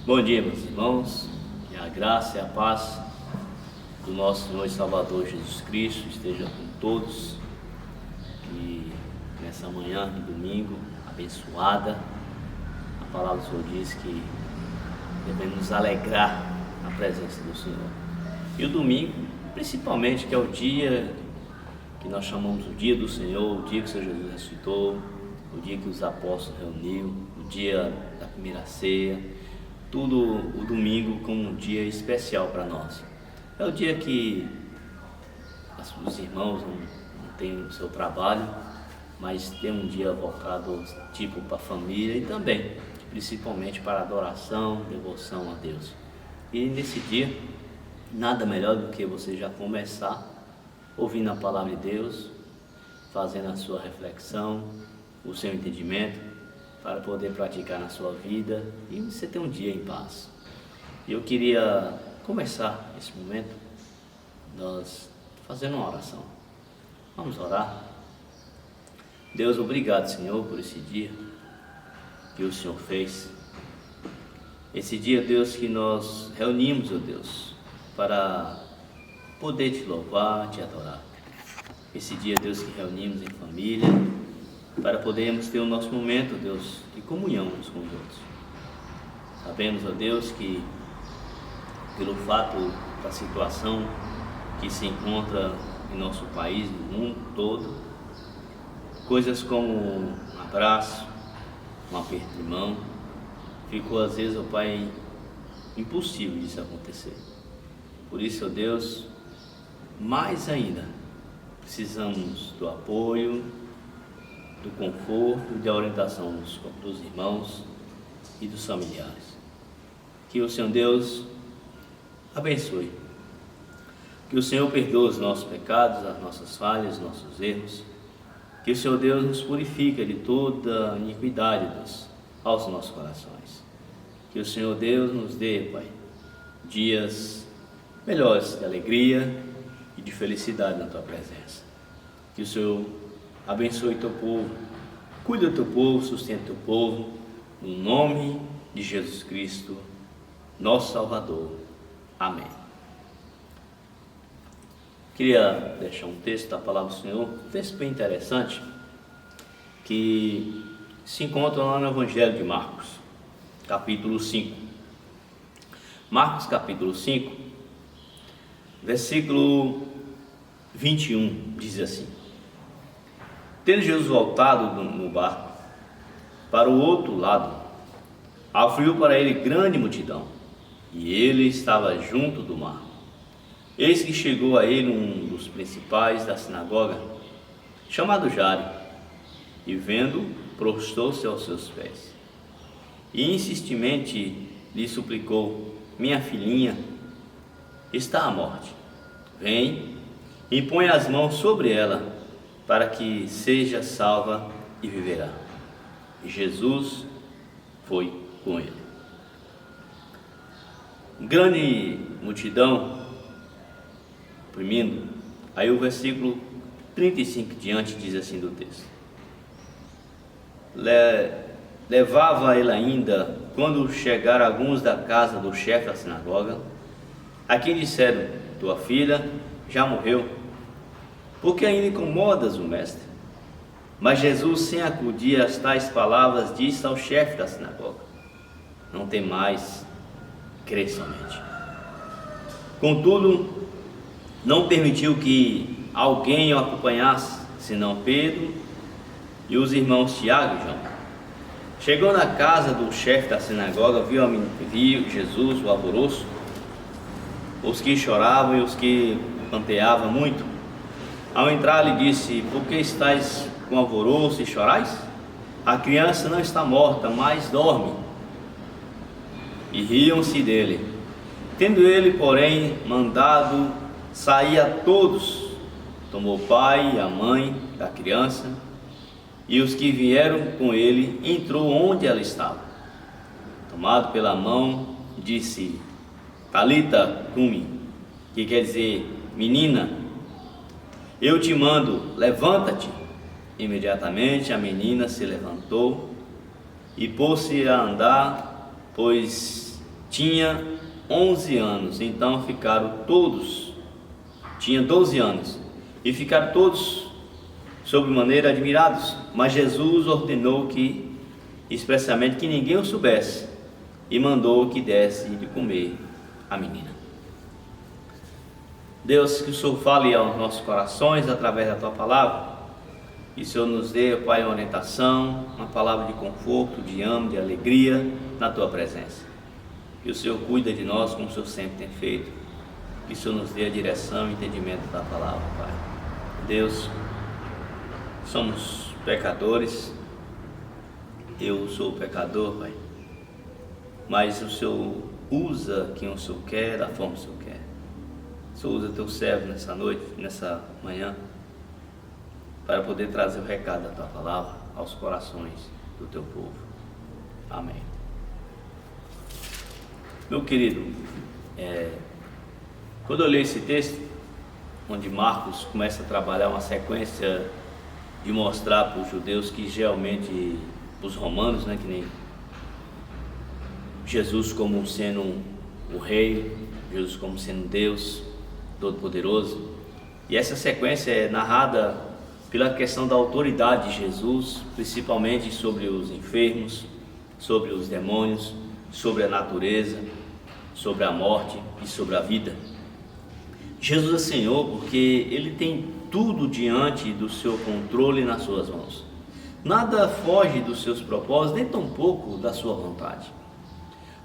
Bom dia, meus irmãos, que a graça e a paz do nosso Senhor e Salvador Jesus Cristo esteja com todos, que nessa manhã de domingo abençoada, a palavra do Senhor diz que devemos nos alegrar na presença do Senhor. E o domingo, principalmente, que é o dia que nós chamamos o dia do Senhor, o dia que o Senhor Jesus ressuscitou, o dia que os apóstolos reuniu, o dia da primeira ceia, tudo o domingo como um dia especial para nós. É o dia que os irmãos não têm o seu trabalho, mas tem um dia voltado tipo para a família e também, principalmente para adoração, devoção a Deus. E nesse dia, nada melhor do que você já começar ouvindo a palavra de Deus, fazendo a sua reflexão, o seu entendimento, para poder praticar na sua vida e você ter um dia em paz. E eu queria começar esse momento nós fazendo uma oração. Vamos orar. Deus, obrigado, Senhor, por esse dia que o Senhor fez. Esse dia, Deus, que nós reunimos, ó Deus, para poder te louvar, te adorar. Esse dia, Deus, que reunimos em família, para podermos ter o nosso momento, Deus, de comunhão uns com os outros. Sabemos, ó Deus, que pelo fato da situação que se encontra em nosso país, no mundo todo, coisas como um abraço, um aperto de mão, ficou às vezes, ó Pai, impossível disso acontecer. Por isso, ó Deus, mais ainda, precisamos do apoio, do conforto e da orientação dos irmãos e dos familiares. Que o Senhor Deus abençoe. Que o Senhor perdoe os nossos pecados, as nossas falhas, os nossos erros. Que o Senhor Deus nos purifique de toda iniquidade, Deus, aos nossos corações. Que o Senhor Deus nos dê, Pai, dias melhores de alegria e de felicidade na Tua presença. Que o Senhor abençoe Teu povo, cuida do Teu povo, sustenta Teu povo, no nome de Jesus Cristo, nosso Salvador. Amém. Queria deixar um texto da palavra do Senhor, um texto bem interessante, que se encontra lá no Evangelho de Marcos, capítulo 5. Marcos, capítulo 5, versículo 21, diz assim: Tendo Jesus voltado no barco para o outro lado, afluiu para ele grande multidão, e ele estava junto do mar. Eis que chegou a ele um dos principais da sinagoga, chamado Jairo, e vendo, prostrou-se aos seus pés, e insistentemente lhe suplicou: Minha filhinha está à morte. Vem e põe as mãos sobre ela, para que seja salva e viverá. E Jesus foi com ele. Grande multidão oprimindo. Aí o versículo 35 diante diz assim do texto: Levava ele ainda, quando chegaram alguns da casa do chefe da sinagoga, a quem disseram: Tua filha já morreu, por que ainda incomodas o mestre? Mas Jesus, sem acudir às tais palavras, disse ao chefe da sinagoga: Não tem mais, crê somente. Contudo, não permitiu que alguém o acompanhasse, senão Pedro e os irmãos Tiago e João. Chegou na casa do chefe da sinagoga, viu Jesus, o alvoroço, os que choravam e os que panteavam muito. Ao entrar, lhe disse: Por que estáis com alvoroço e chorais? A criança não está morta, mas dorme. E riam-se dele. Tendo ele, porém, mandado sair a todos, tomou o pai e a mãe da criança e os que vieram com ele, entrou onde ela estava. Tomado pela mão, disse: Talita cumi, que quer dizer: menina, eu te mando, levanta-te. Imediatamente a menina se levantou e pôs-se a andar, pois tinha 11 anos. Então ficaram todos, tinha 12 anos, e ficaram todos sobremaneira admirados. Mas Jesus ordenou que, expressamente, que ninguém o soubesse, e mandou que desse de comer a menina. Deus, que o Senhor fale aos nossos corações através da Tua palavra, e o Senhor nos dê, Pai, uma orientação, uma palavra de conforto, de ânimo, de alegria na Tua presença. Que o Senhor cuida de nós como o Senhor sempre tem feito, que o Senhor nos dê a direção e entendimento da palavra, Pai. Deus, somos pecadores, eu sou pecador, Pai, mas o Senhor usa quem o Senhor quer, da forma que o Senhor quer. O Senhor usa teu servo nessa noite, nessa manhã, para poder trazer o recado da tua palavra aos corações do teu povo. Amém. Meu querido, quando eu leio esse texto, onde Marcos começa a trabalhar uma sequência de mostrar para os judeus que geralmente, os romanos, que nem Jesus como sendo o rei, Jesus como sendo Deus Todo-Poderoso, e essa sequência é narrada pela questão da autoridade de Jesus, principalmente sobre os enfermos, sobre os demônios, sobre a natureza, sobre a morte e sobre a vida. Jesus é Senhor porque Ele tem tudo diante do seu controle nas suas mãos. Nada foge dos seus propósitos, nem tampouco da sua vontade.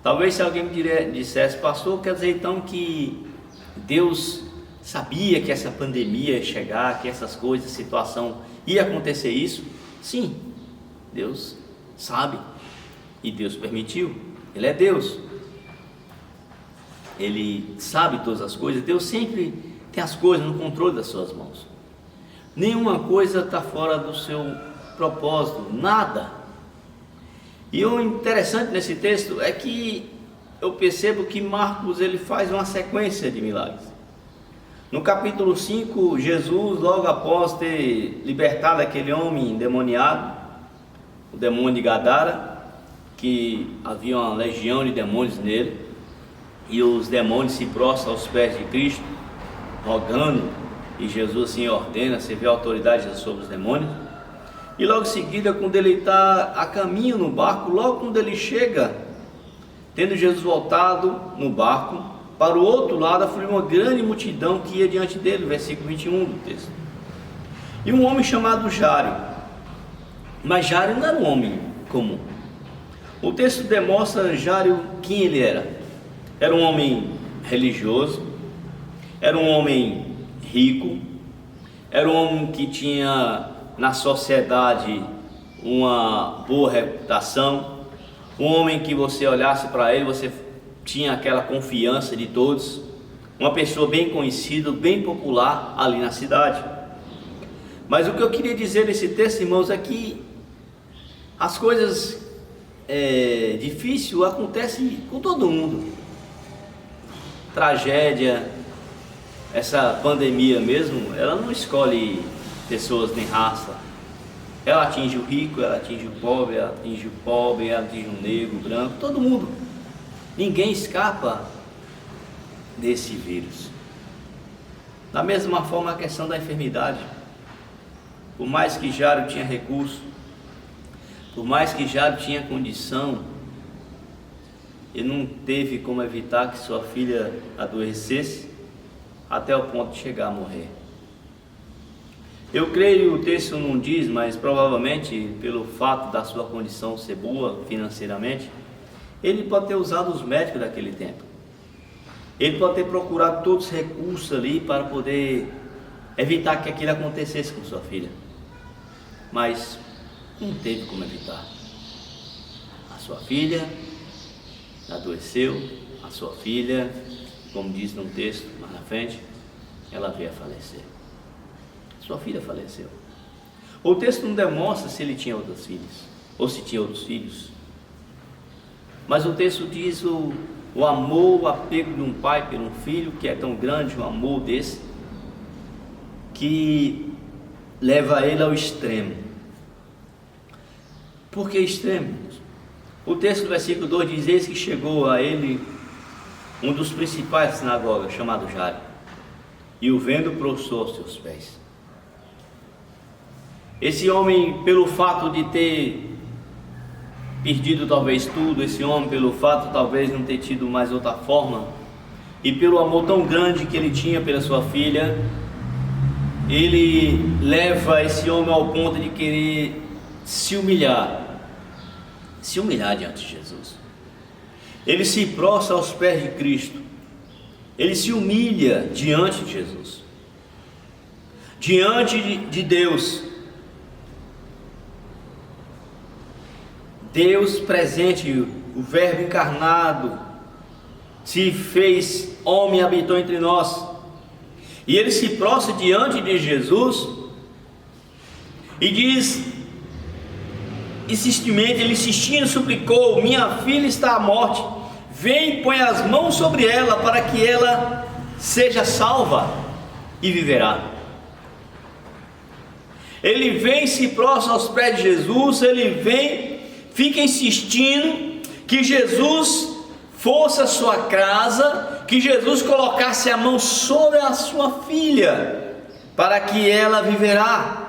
Talvez se alguém me dissesse, pastor, quer dizer então que Deus sabia que essa pandemia ia chegar, que essas coisas, situação ia acontecer isso? Sim, Deus sabe e Deus permitiu. Ele é Deus, Ele sabe todas as coisas. Deus sempre tem as coisas no controle das suas mãos. Nenhuma coisa está fora do seu propósito, nada. E o interessante nesse texto é que eu percebo que Marcos ele faz uma sequência de milagres. No capítulo 5, Jesus, logo após ter libertado aquele homem endemoniado, o demônio de Gadara, que havia uma legião de demônios nele, e os demônios se prostram aos pés de Cristo, rogando, e Jesus assim ordena, você vê a autoridade sobre os demônios. E logo em seguida, quando ele está a caminho no barco, logo quando ele chega, tendo Jesus voltado no barco, para o outro lado, foi uma grande multidão que ia diante dele, versículo 21 do texto. E um homem chamado Jairo, mas Jairo não era um homem comum. O texto demonstra Jairo quem ele era. Era um homem religioso, era um homem rico, era um homem que tinha na sociedade uma boa reputação, um homem que você olhasse para ele, você tinha aquela confiança de todos, uma pessoa bem conhecida, bem popular ali na cidade. Mas o que eu queria dizer nesse texto, irmãos, é que as coisas difíceis acontecem com todo mundo. Tragédia, essa pandemia mesmo, ela não escolhe pessoas nem raça. Ela atinge o rico, ela atinge o pobre, ela atinge o negro, o branco, todo mundo. Ninguém escapa desse vírus. Da mesma forma a questão da enfermidade. Por mais que Jairo tinha recurso, por mais que Jairo tinha condição, ele não teve como evitar que sua filha adoecesse até o ponto de chegar a morrer. Eu creio, o texto não diz, mas provavelmente pelo fato da sua condição ser boa financeiramente, ele pode ter usado os médicos daquele tempo. Ele pode ter procurado todos os recursos ali para poder evitar que aquilo acontecesse com sua filha. Mas não teve como evitar. A sua filha adoeceu, a sua filha, como diz no texto mais na frente, ela veio a falecer. Sua filha faleceu. O texto não demonstra se ele tinha outros filhos, ou se tinha outros filhos. Mas o texto diz o amor, o apego de um pai por um filho, que é tão grande, um amor desse, que leva ele ao extremo. Por que extremo? O texto do versículo 2 diz: eis que chegou a ele um dos principais da sinagoga, chamado Jairo, e o vendo prostrou aos seus pés. Esse homem, pelo fato de ter perdido talvez tudo, esse homem pelo fato talvez não ter tido mais outra forma, e pelo amor tão grande que ele tinha pela sua filha, ele leva esse homem ao ponto de querer se humilhar diante de Jesus. Ele se prostra aos pés de Cristo, ele se humilha diante de Jesus, diante de Deus. Deus presente, o Verbo encarnado, se fez homem e habitou entre nós. E ele se prostra diante de Jesus e diz, insistindo, suplicou: minha filha está à morte, vem, põe as mãos sobre ela, para que ela seja salva e viverá. Ele vem, se prostra aos pés de Jesus, ele vem, fica insistindo que Jesus fosse a sua casa, que Jesus colocasse a mão sobre a sua filha, para que ela viverá.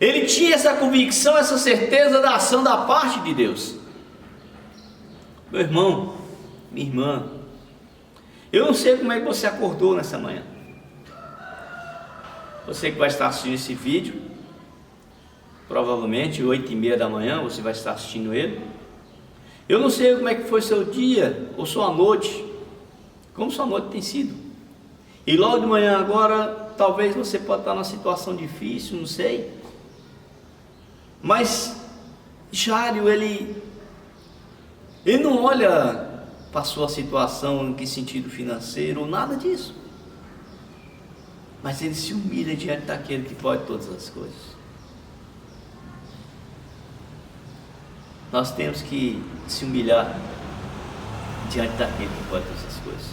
Ele tinha essa convicção, essa certeza da ação da parte de Deus. Meu irmão, minha irmã, eu não sei como é que você acordou nessa manhã. Você que vai estar assistindo esse vídeo, provavelmente 8h30 da manhã você vai estar assistindo ele. Eu não sei como é que foi seu dia ou sua noite, como sua noite tem sido. E logo de manhã agora, talvez você pode estar numa situação difícil, não sei. Mas Jairo, ele não olha para a sua situação, em que sentido financeiro, ou nada disso. Mas ele se humilha diante daquele que pode todas as coisas. Nós temos que se humilhar diante daquele que pode todas as coisas.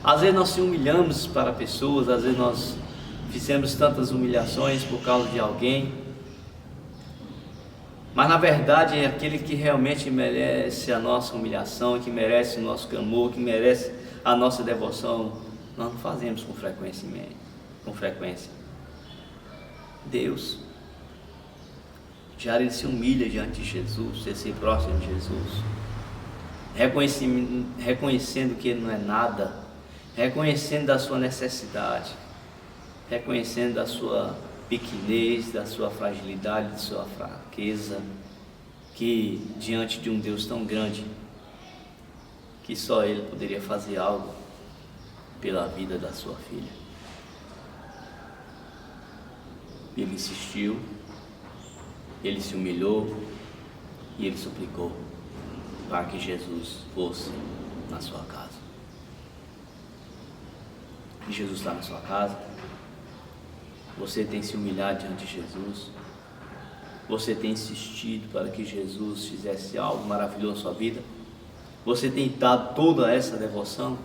Às vezes nós se humilhamos para pessoas, às vezes nós fizemos tantas humilhações por causa de alguém, mas na verdade é aquele que realmente merece a nossa humilhação, que merece o nosso clamor, que merece a nossa devoção, nós não fazemos com frequência. Deus. Jairo, ele se humilha diante de Jesus, ele se prostra de Jesus, reconhecendo que ele não é nada, reconhecendo da sua necessidade, reconhecendo da sua pequenez, da sua fragilidade, da sua fraqueza, que diante de um Deus tão grande, que só ele poderia fazer algo pela vida da sua filha. Ele insistiu, ele se humilhou e ele suplicou para que Jesus fosse na sua casa. E Jesus está na sua casa. Você tem se humilhado diante de Jesus. Você tem insistido para que Jesus fizesse algo maravilhoso na sua vida. Você tem dado toda essa devoção.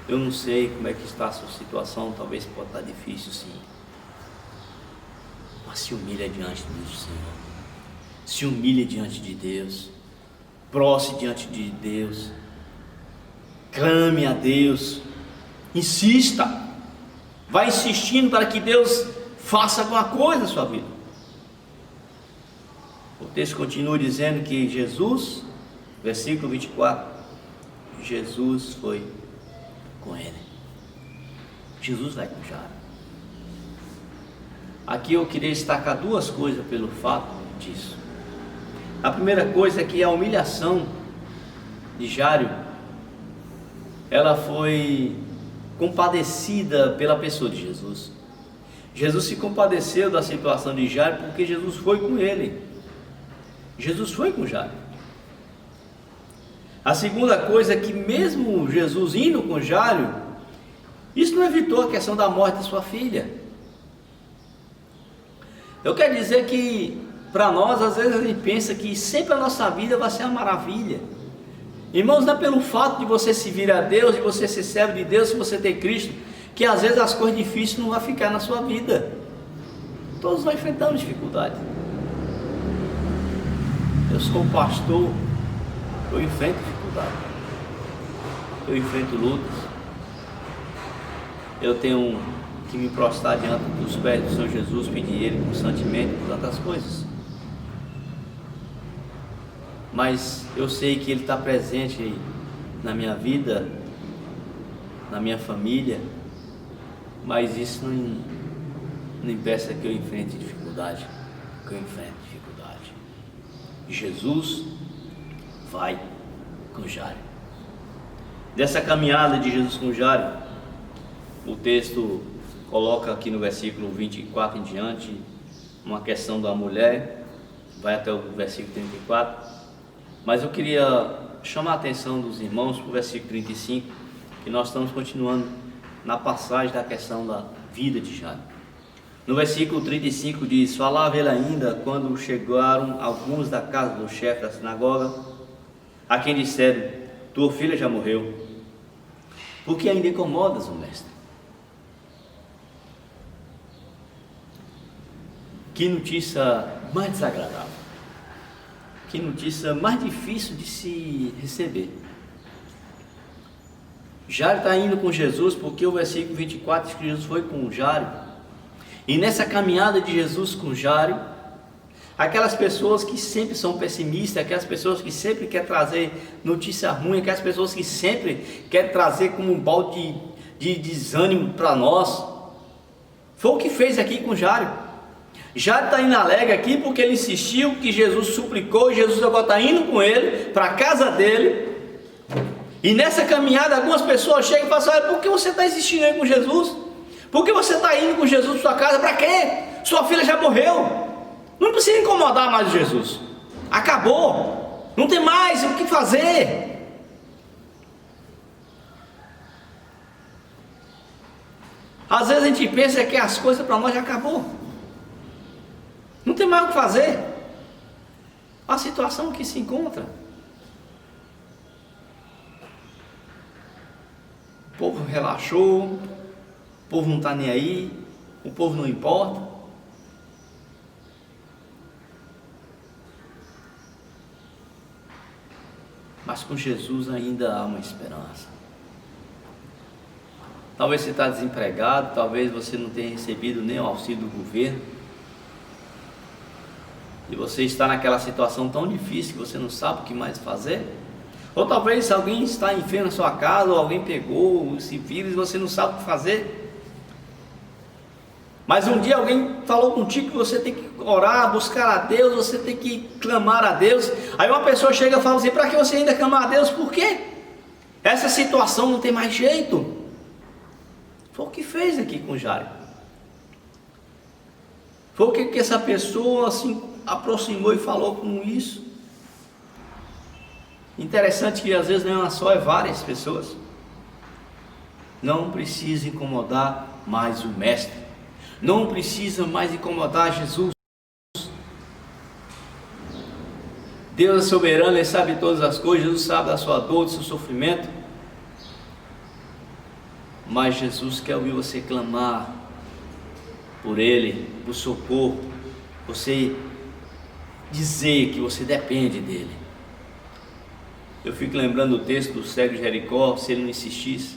Eu não sei como é que está a sua situação, talvez pode estar difícil sim. Mas se humilha diante do Senhor. Se humilha diante de Deus. Prostre diante de Deus. Clame a Deus. Insista. Vai insistindo para que Deus faça alguma coisa na sua vida. O texto continua dizendo que Jesus, versículo 24, Jesus foi com ele. Jesus vai com Jairo. Aqui eu queria destacar duas coisas pelo fato disso. A primeira coisa é que a humilhação de Jairo, ela foi compadecida pela pessoa de Jesus. Jesus se compadeceu da situação de Jairo porque Jesus foi com ele. Jesus foi com Jairo. A segunda coisa é que mesmo Jesus indo com Jairo, isso não evitou a questão da morte da sua filha. Eu quero dizer que para nós, às vezes a gente pensa que sempre a nossa vida vai ser uma maravilha. Irmãos, não é pelo fato de você se vir a Deus, de você ser servo de Deus, se você ter Cristo, que às vezes as coisas difíceis não vão ficar na sua vida. Todos nós enfrentamos dificuldade. sou pastor, eu enfrento dificuldade, eu enfrento lutas, eu tenho que me prostrar diante dos pés do Senhor Jesus, pedir Ele constantemente por tantas coisas. Mas eu sei que Ele está presente na minha vida, na minha família, mas isso não impeça que eu enfrente dificuldade, que eu enfrente dificuldade. Jesus vai com Jairo. Dessa caminhada de Jesus com Jairo, o texto coloca aqui no versículo 24 em diante uma questão da mulher, vai até o versículo 34, mas eu queria chamar a atenção dos irmãos para o versículo 35, que nós estamos continuando na passagem da questão da vida de Jairo. No versículo 35 diz: falava ele ainda quando chegaram alguns da casa do chefe da sinagoga, a quem disseram: tua filha já morreu, por que ainda incomodas o mestre? Que notícia mais desagradável, que notícia mais difícil de se receber. Jairo está indo com Jesus, porque o versículo 24 diz que Jesus foi com Jairo, e nessa caminhada de Jesus com Jairo, aquelas pessoas que sempre são pessimistas, aquelas pessoas que sempre querem trazer notícia ruim, aquelas pessoas que sempre querem trazer como um balde de desânimo para nós, foi o que fez aqui com Jairo. Jairo está indo alegre aqui porque ele insistiu, que Jesus suplicou, e Jesus agora está indo com ele para a casa dele. E nessa caminhada algumas pessoas chegam e falam assim: por que você está insistindo aí com Jesus? Por que você está indo com Jesus para sua casa? Para quê? Sua filha já morreu. Não precisa incomodar mais Jesus. Acabou. Não tem mais o que fazer. Às vezes a gente pensa que as coisas para nós já acabou. Não tem mais o que fazer. A situação que se encontra. O povo relaxou, o povo não está nem aí, o povo não importa. Mas com Jesus ainda há uma esperança. Talvez você está desempregado, talvez você não tenha recebido nem o auxílio do governo, e você está naquela situação tão difícil que você não sabe o que mais fazer. Ou talvez alguém está enfermo na sua casa, ou alguém pegou esse vírus e você não sabe o que fazer. Mas um dia alguém falou contigo que você tem que orar, buscar a Deus, você tem que clamar a Deus. Aí uma pessoa chega e fala assim: para que você ainda clamar a Deus? Por quê? Essa situação não tem mais jeito. Foi o que fez aqui com Jairo. Foi o que essa pessoa assim aproximou e falou com isso. Interessante que às vezes não é uma só, é várias pessoas. Não precisa incomodar mais o mestre, não precisa mais incomodar Jesus. Deus é soberano, Ele sabe todas as coisas, Jesus sabe da sua dor, do seu sofrimento, mas Jesus quer ouvir você clamar por Ele, por socorro, você dizer que você depende dEle. Eu fico lembrando o texto do cego de Jericó. Se ele não insistisse,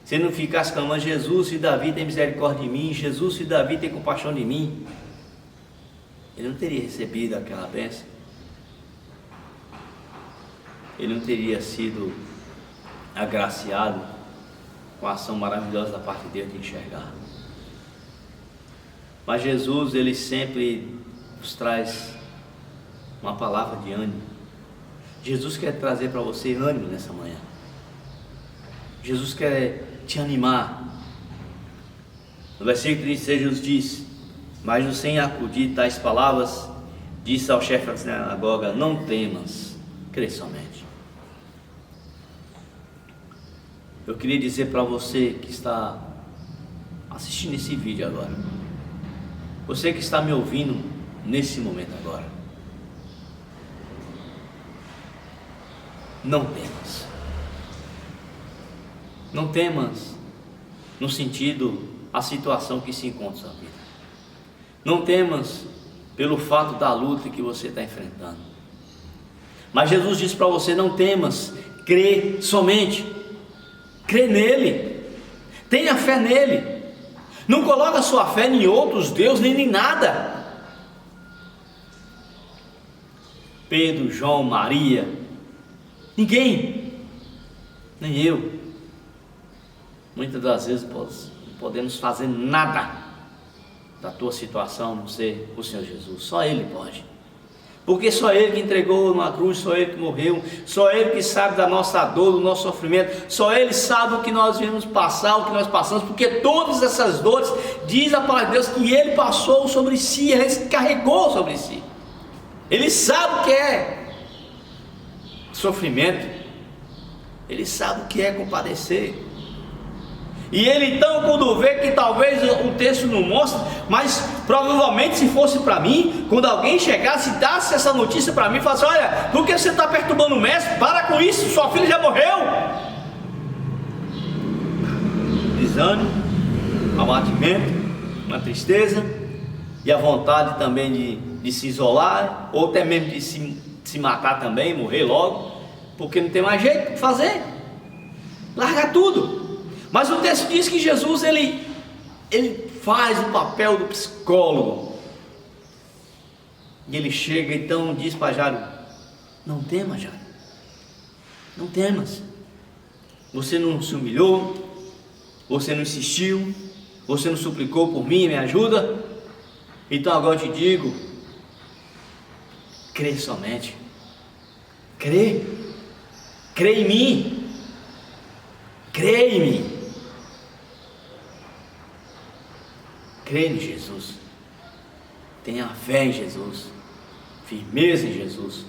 se ele não ficasse clamando: Jesus, filho de Davi, tem misericórdia de mim, Jesus, filho de Davi, tem compaixão de mim, ele não teria recebido aquela bênção, ele não teria sido agraciado com a ação maravilhosa da parte de Deus de enxergar. Mas Jesus, Ele sempre nos traz uma palavra de ânimo. Jesus quer trazer para você ânimo nessa manhã. Jesus quer te animar. No versículo 36 Jesus diz: mas sem acudir tais palavras, disse ao chefe da sinagoga: não temas, crê somente. Eu queria dizer para você que está assistindo esse vídeo agora, você que está me ouvindo nesse momento agora, não temas. Não temas no sentido a situação que se encontra na sua vida. Não temas pelo fato da luta que você está enfrentando. Mas Jesus disse para você: não temas, crê somente, crê nele, tenha fé nele, não coloque a sua fé em outros deuses, nem em nada. Pedro, João, Maria, ninguém, nem eu, muitas das vezes não podemos fazer nada da tua situação, a não ser o Senhor Jesus. Só Ele pode, porque só Ele que entregou na cruz, só Ele que morreu, só Ele que sabe da nossa dor, do nosso sofrimento, só Ele sabe o que nós viemos passar, o que nós passamos, porque todas essas dores, diz a palavra de Deus, que Ele passou sobre si, Ele carregou sobre si. Ele sabe o que é sofrimento, Ele sabe o que é compadecer. E Ele então, quando vê que talvez o texto não mostre, mas provavelmente se fosse para mim, quando alguém chegasse e desse essa notícia para mim, e falasse: olha, por que você está perturbando o mestre? Para com isso, sua filha já morreu. Desânimo, abatimento, uma tristeza, e a vontade também de se isolar, ou até mesmo de se matar também, morrer logo, porque não tem mais jeito de fazer, largar tudo. Mas o texto diz que Jesus ele faz o papel do psicólogo, e ele chega então, diz para Jairo: não temas, Jairo, não temas, você não se humilhou, você não insistiu, você não suplicou por mim, me ajuda, então agora eu te digo, crê somente, crê em mim, crê em mim, crê em Jesus, tenha fé em Jesus, firmeza em Jesus.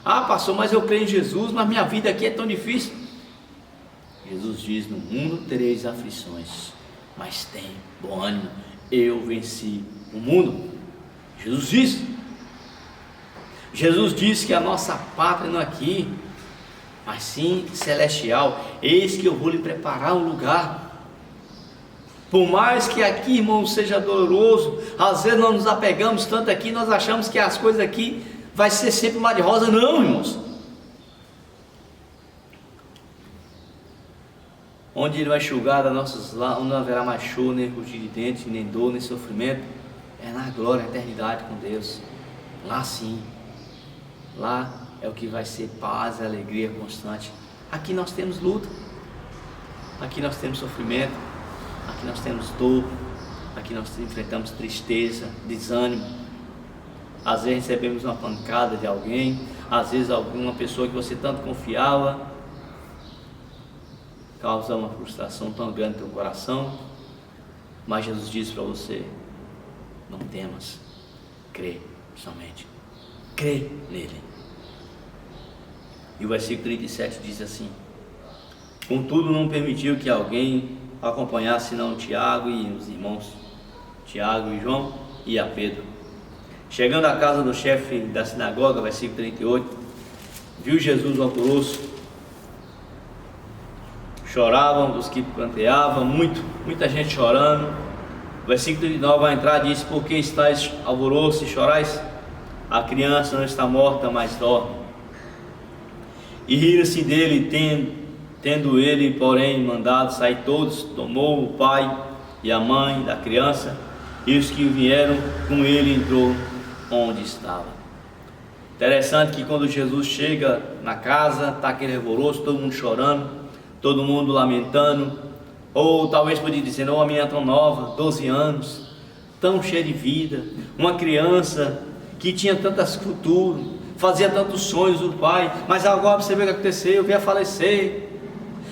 Ah, pastor, mas eu creio em Jesus, mas minha vida aqui é tão difícil. Jesus diz: no mundo tereis aflições, mas tem bom ânimo, eu venci o mundo. Jesus disse. Jesus disse que a nossa pátria não é aqui, mas sim celestial. Eis que eu vou lhe preparar um lugar. Por mais que aqui, irmão, seja doloroso, às vezes nós nos apegamos tanto aqui, nós achamos que as coisas aqui vai ser sempre mar de rosa. Não, irmãos. Onde Ele vai enxugar das nossas lágrimas, onde não haverá mais choro, nem rugir de dentes, nem dor, nem sofrimento, é na glória, na eternidade com Deus. Lá sim, lá é o que vai ser paz e alegria constante. Aqui nós temos luta, aqui nós temos sofrimento, aqui nós temos dor, aqui nós enfrentamos tristeza, desânimo. Às vezes recebemos uma pancada de alguém, às vezes alguma pessoa que você tanto confiava causa uma frustração tão grande no teu coração. Mas Jesus diz para você: não temas, crê somente, crê nele. E o versículo 37 diz assim: contudo não permitiu que alguém acompanhasse senão Tiago e os irmãos Tiago e João e a Pedro. Chegando à casa do chefe da sinagoga, versículo 38, viu Jesus o alvoroço, choravam os que planteavam, muita gente chorando. O versículo 39 vai entrar e diz: por que estáis alvoroço e chorais? A criança não está morta, mas dorme. E riram-se dele, tendo ele, porém, mandado sair todos, tomou o pai e a mãe da criança, e os que vieram com ele entrou onde estava. Interessante que quando Jesus chega na casa, está aquele alvoroço, todo mundo chorando, todo mundo lamentando, ou talvez podia dizer: uma menina tão nova, 12 anos, tão cheia de vida, uma criança que tinha tantas futuras, fazia tantos sonhos do pai, mas agora você vê o que aconteceu, veio a falecer.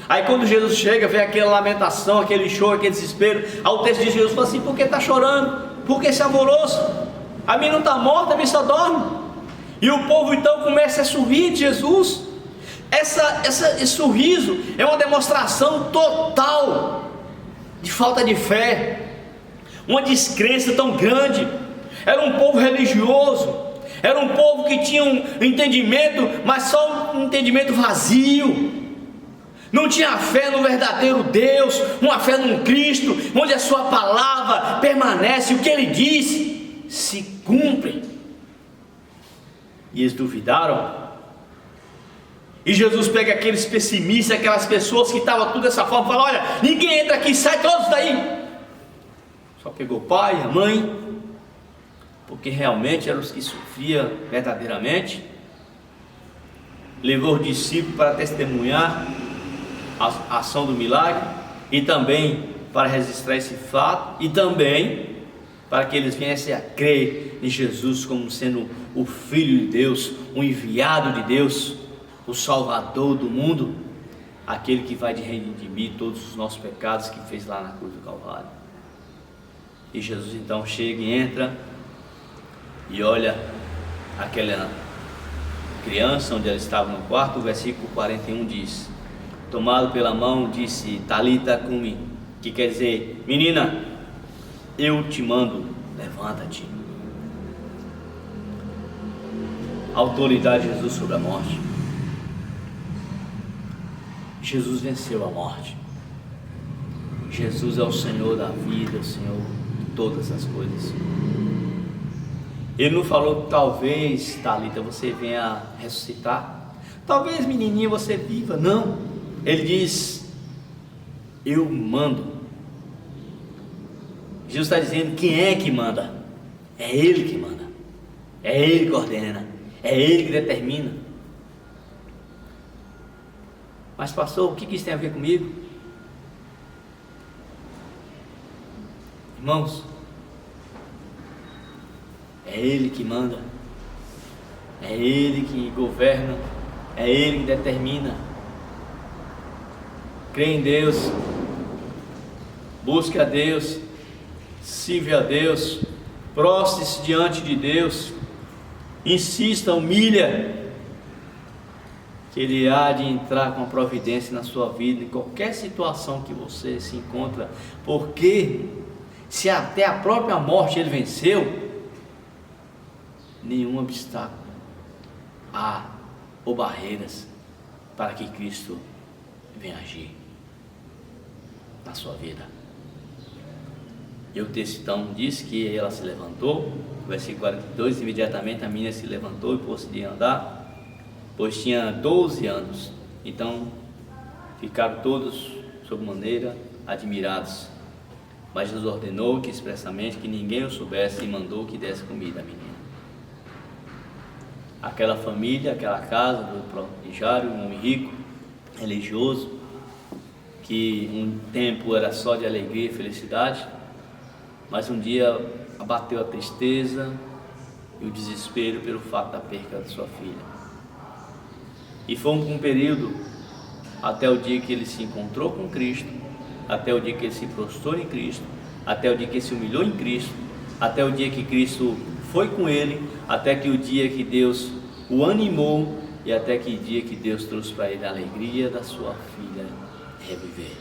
Aí quando Jesus chega, vê aquela lamentação, aquele choro, aquele desespero. Aí o texto de Jesus fala assim: por que está chorando? Por que esse alvoroço? A menina não está morta, a menina só dorme. E o povo então começa a sorrir de Jesus. Esse sorriso é uma demonstração total de falta de fé, uma descrença tão grande. Era um povo religioso, era um povo que tinha um entendimento, mas só um entendimento vazio. Não tinha fé no verdadeiro Deus, uma fé num Cristo, onde a sua palavra permanece, o que Ele disse se cumpre. E eles duvidaram, E Jesus pega aqueles pessimistas, aquelas pessoas que estavam tudo dessa forma, e fala: olha, ninguém entra aqui, sai todos daí. Só pegou o pai, a mãe, porque realmente eram os que sofriam verdadeiramente. Levou os discípulos para testemunhar a ação do milagre, e também para registrar esse fato, e também para que eles viessem a crer em Jesus como sendo o Filho de Deus, o enviado de Deus, o Salvador do mundo, aquele que vai redimir todos os nossos pecados, que fez lá na cruz do Calvário. E Jesus então chega e entra e olha aquela criança onde ela estava no quarto. O versículo 41 diz: tomado pela mão, disse: Talita cumi, que quer dizer: menina, eu te mando, levanta-te. A autoridade de Jesus sobre a morte. Jesus venceu a morte. Jesus é o Senhor da vida, o Senhor de todas as coisas. Ele não falou: talvez, Talita, você venha ressuscitar, talvez, menininha, você viva. Não, ele diz: eu mando. Jesus está dizendo: quem é que manda? É Ele que manda, é Ele que ordena, é Ele que determina. Mas pastor, o que isso tem a ver comigo? Irmãos, é Ele que manda, é Ele que governa, é Ele que determina. Crê em Deus, busque a Deus, sirva a Deus, prostre-se diante de Deus, insista, humilha, que Ele há de entrar com a providência na sua vida, em qualquer situação que você se encontra, porque se até a própria morte Ele venceu, nenhum obstáculo há ou barreiras para que Cristo venha agir na sua vida. E o texto então diz que ela se levantou, versículo 42, imediatamente a menina se levantou e pôs-se a andar, pois tinha 12 anos. Então ficaram todos sob maneira admirados, mas Jesus ordenou que expressamente que ninguém o soubesse, e mandou que desse comida à menina. Aquela família, aquela casa do proprietário, um homem rico, religioso, que um tempo era só de alegria e felicidade, mas um dia abateu a tristeza e o desespero pelo fato da perca de sua filha. E foi um período até o dia que ele se encontrou com Cristo, até o dia que ele se prostrou em Cristo, até o dia que ele se humilhou em Cristo, até o dia que Cristo foi com ele, até que o dia que Deus o animou, e até que o dia que Deus trouxe para ele a alegria da sua filha reviver.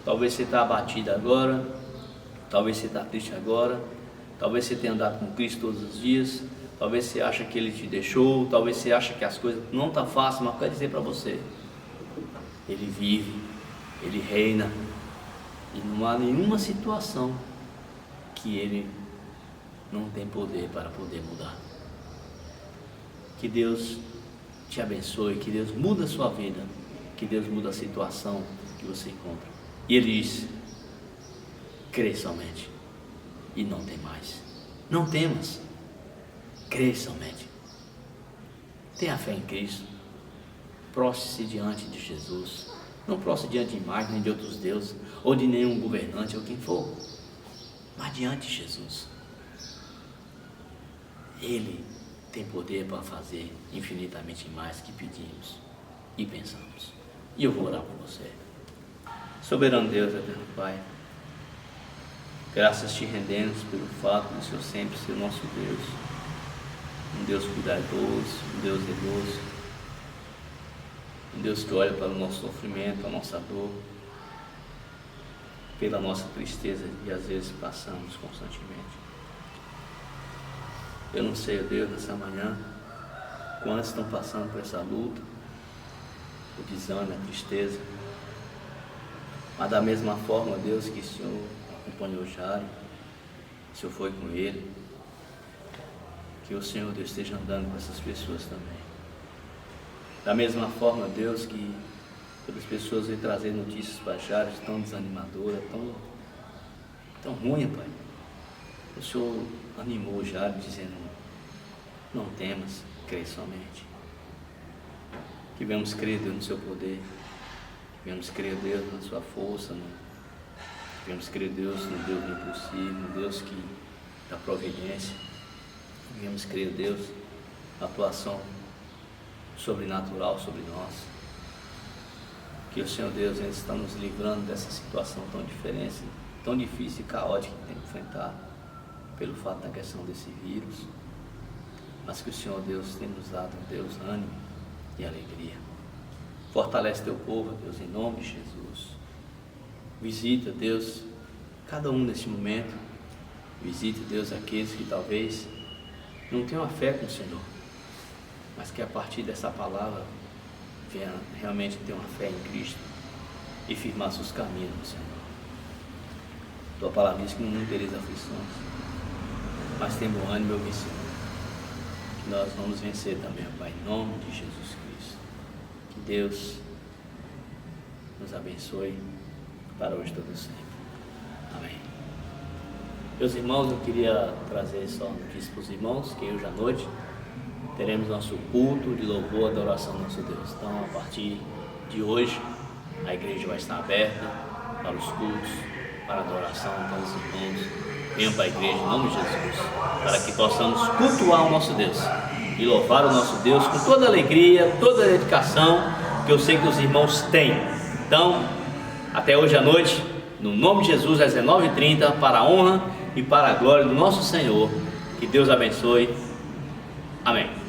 Talvez você está abatido agora, talvez você está triste agora, talvez você tenha andado com Cristo todos os dias, talvez você acha que Ele te deixou, talvez você acha que as coisas não estão fáceis, mas eu quero dizer para você: Ele vive, Ele reina, e não há nenhuma situação que Ele não tem poder para poder mudar. Que Deus te abençoe, que Deus muda a sua vida, que Deus muda a situação que você encontra. E Ele diz: crê somente e não tem mais. Não temas, crê somente. Tenha fé em Cristo, prostre-se diante de Jesus. Não prostre diante de imagens, nem de outros deuses, ou de nenhum governante, ou quem for, mas diante de Jesus. Ele tem poder para fazer infinitamente mais que pedimos e pensamos. E eu vou orar por você. Soberano Deus, eterno Pai, graças te rendemos pelo fato de o Senhor sempre ser nosso Deus, um Deus cuidadoso, um Deus zeloso, um Deus que olha para o nosso sofrimento, a nossa dor, pela nossa tristeza que às vezes passamos constantemente. Eu não sei, Deus, nessa manhã, quantos estão passando por essa luta, o desânimo, a tristeza, mas da mesma forma, Deus, que o Senhor acompanhou Jairo, o Senhor foi com ele, que o Senhor Deus esteja andando com essas pessoas também. Da mesma forma, Deus, que todas as pessoas vêm trazer notícias para Jairo tão desanimadoras, tão ruim, Pai. O Senhor animou Jairo dizendo: não temas, crê somente. Que venhamos crer, Deus, no seu poder. Que venhamos crer, Deus, na sua força. Que venhamos crer, Deus, no Deus do impossível, no Deus que dá providência. Que venhamos crer, Deus, na atuação sobrenatural sobre nós. Que o Senhor Deus está nos livrando dessa situação tão diferente, tão difícil e caótica que tem que enfrentar pelo fato da questão desse vírus, mas que o Senhor Deus tem nos dado, Deus, ânimo e alegria. Fortalece teu povo, Deus, em nome de Jesus. Visita, Deus, cada um neste momento. Visita, Deus, aqueles que talvez não tenham a fé com o Senhor, mas que a partir dessa palavra venha realmente ter uma fé em Cristo e firmar seus caminhos no Senhor. Tua palavra diz que no mundo tereis aflições, mas tem bom ânimo, meu vencedor. Que nós vamos vencer também, Pai, em nome de Jesus Cristo. Que Deus nos abençoe para hoje e todo sempre. Amém. Meus irmãos, eu queria trazer só notícia para os irmãos, que hoje à noite teremos nosso culto de louvor e adoração ao nosso Deus. Então, a partir de hoje, a igreja vai estar aberta para os cultos, para a adoração. Então, os irmãos, venham para a igreja em nome de Jesus, para que possamos cultuar o nosso Deus e louvar o nosso Deus com toda a alegria, toda a dedicação que eu sei que os irmãos têm. Então, até hoje à noite, no nome de Jesus, às 19h30, para a honra e para a glória do nosso Senhor. Que Deus abençoe. Amém.